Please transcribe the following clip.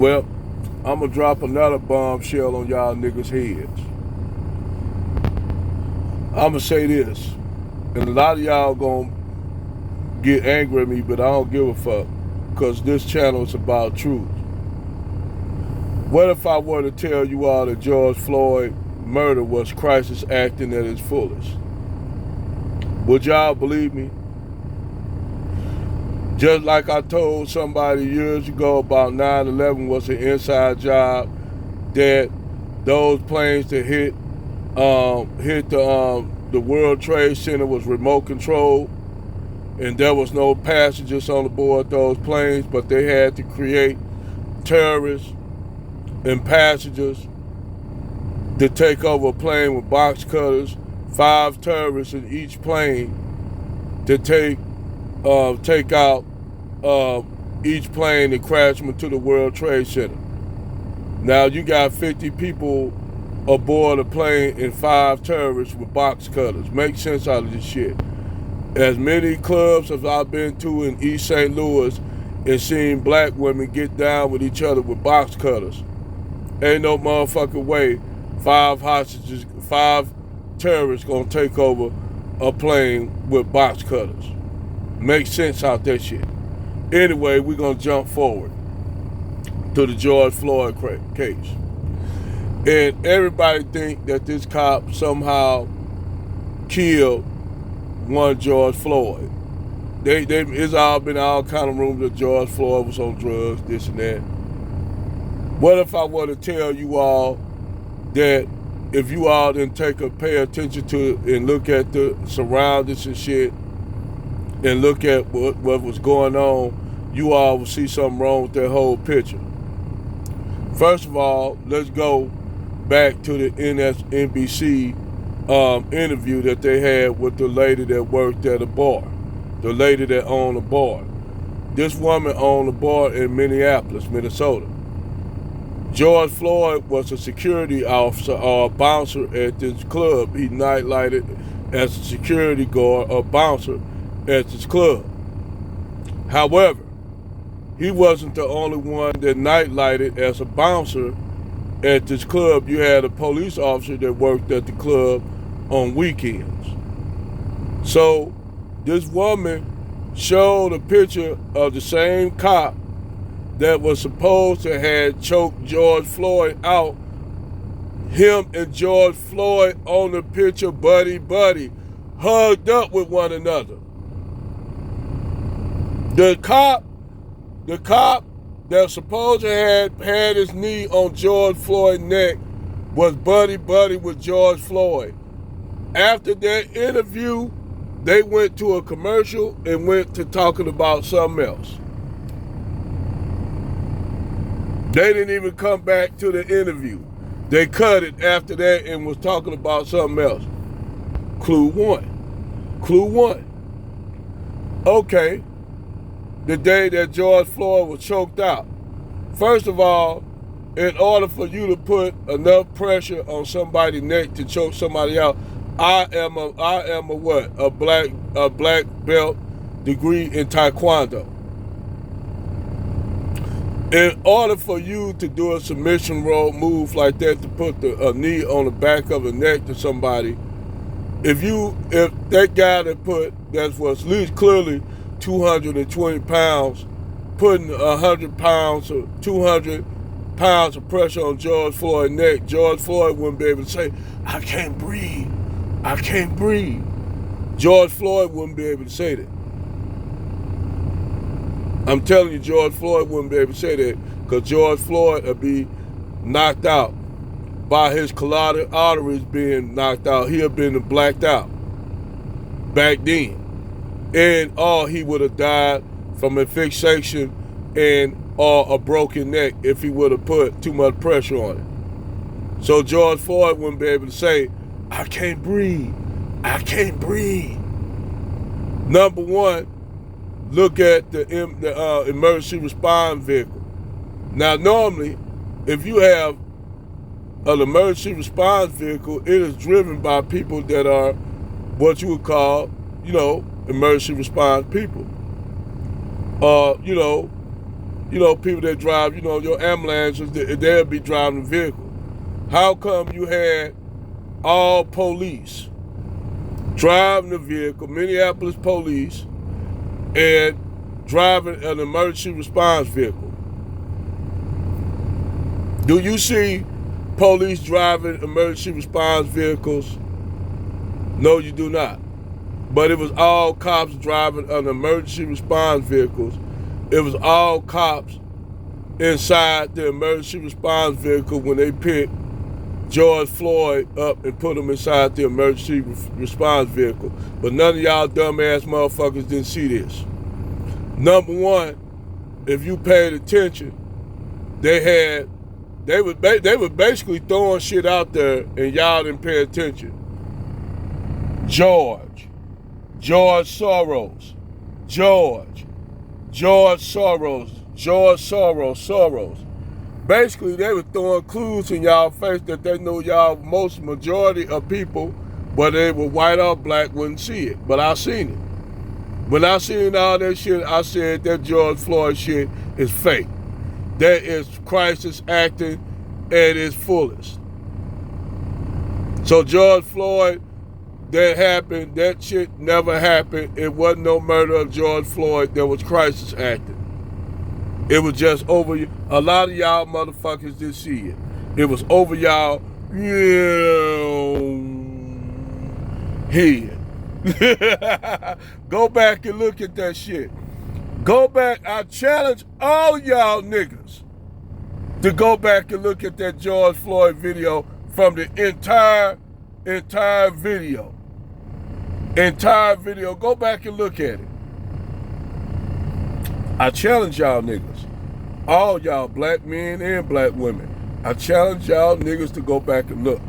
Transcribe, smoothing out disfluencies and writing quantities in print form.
Well, I'm gonna drop another bombshell on y'all niggas' heads. I'm gonna say this, and a lot of y'all gonna get angry at me, but I don't give a fuck, because this channel is about truth. What if I were to tell you all that George Floyd murder was crisis acting at its fullest? Would y'all believe me? Just like I told somebody years ago about 9/11 was an inside job, that those planes that hit the World Trade Center was remote controlled, and there was no passengers on board those planes, but they had to create terrorists and passengers to take over a plane with box cutters, 5 terrorists in each plane to take out each plane and crash them into the World Trade Center. Now you got 50 people aboard a plane and 5 terrorists with box cutters. Make sense out of this shit. As many clubs as I've been to in East St. Louis and seen black women get down with each other with box cutters, ain't no motherfucking way 5 terrorists gonna take over a plane with box cutters. Make sense out that shit. Anyway, we're gonna jump forward to the George Floyd case. And everybody think that this cop somehow killed one George Floyd. It's all been all kind of rumors that George Floyd was on drugs, this and that. What if I were to tell you all that if you all didn't pay attention to it and look at the surroundings and shit, and look at what was going on, you all will see something wrong with that whole picture. First of all, let's go back to the NBC interview that they had with the lady that worked at a bar, the lady that owned a bar. This woman owned a bar in Minneapolis, Minnesota. George Floyd was a security officer or a bouncer at this club. He nightlighted as a security guard or bouncer at this club. However, he wasn't the only one that nightlighted as a bouncer at this club. You had a police officer that worked at the club on weekends. So this woman showed a picture of the same cop that was supposed to have choked George Floyd out. Him and George Floyd on the picture, buddy, hugged up with one another. The cop that supposed to have had his knee on George Floyd's neck was buddy with George Floyd. After that interview, they went to a commercial and went to talking about something else. They didn't even come back to the interview. They cut it after that and was talking about something else. Clue one. Okay. The day that George Floyd was choked out. First of all, in order for you to put enough pressure on somebody's neck to choke somebody out, I am a what? A black belt degree in Taekwondo. In order for you to do a submission roll move like that, to put a knee on the back of the neck to somebody, if that guy that was at least clearly 220 pounds, putting 100 pounds or 200 pounds of pressure on George Floyd's neck, George Floyd wouldn't be able to say, I can't breathe. George Floyd wouldn't be able to say that. I'm telling you, George Floyd wouldn't be able to say that, because George Floyd would be knocked out by his carotid arteries being knocked out. He had been blacked out back then. And he would have died from asphyxiation or a broken neck if he would have put too much pressure on it. So George Floyd wouldn't be able to say, I can't breathe. Number one, look at the emergency response vehicle. Now, normally, if you have an emergency response vehicle, it is driven by people that are what you would call, emergency response people. people that drive, your ambulances, they'll be driving the vehicle. How come you had all police driving the vehicle, Minneapolis police, and driving an emergency response vehicle? Do you see police driving emergency response vehicles? No, you do not. But it was all cops driving an emergency response vehicles. It was all cops inside the emergency response vehicle when they picked George Floyd up and put him inside the emergency response vehicle. But none of y'all dumbass motherfuckers didn't see this. Number one, if you paid attention, they were basically throwing shit out there and y'all didn't pay attention. George Soros. Basically, they were throwing clues in y'all face that they know y'all most majority of people, whether they were white or black, wouldn't see it. But I seen it. When I seen all that shit, I said that George Floyd shit is fake. That is crisis acting at its fullest. So George Floyd, that happened, that shit never happened. It wasn't no murder of George Floyd. There was crisis acting. It was just over. A lot of y'all motherfuckers didn't see it. It was over y'all head. Go back and look at that shit. Go back. I challenge all y'all niggas to go back and look at that George Floyd video from the entire video. Entire video. Go back and look at it. I challenge y'all niggas, all y'all black men and black women. I challenge y'all niggas to go back and look.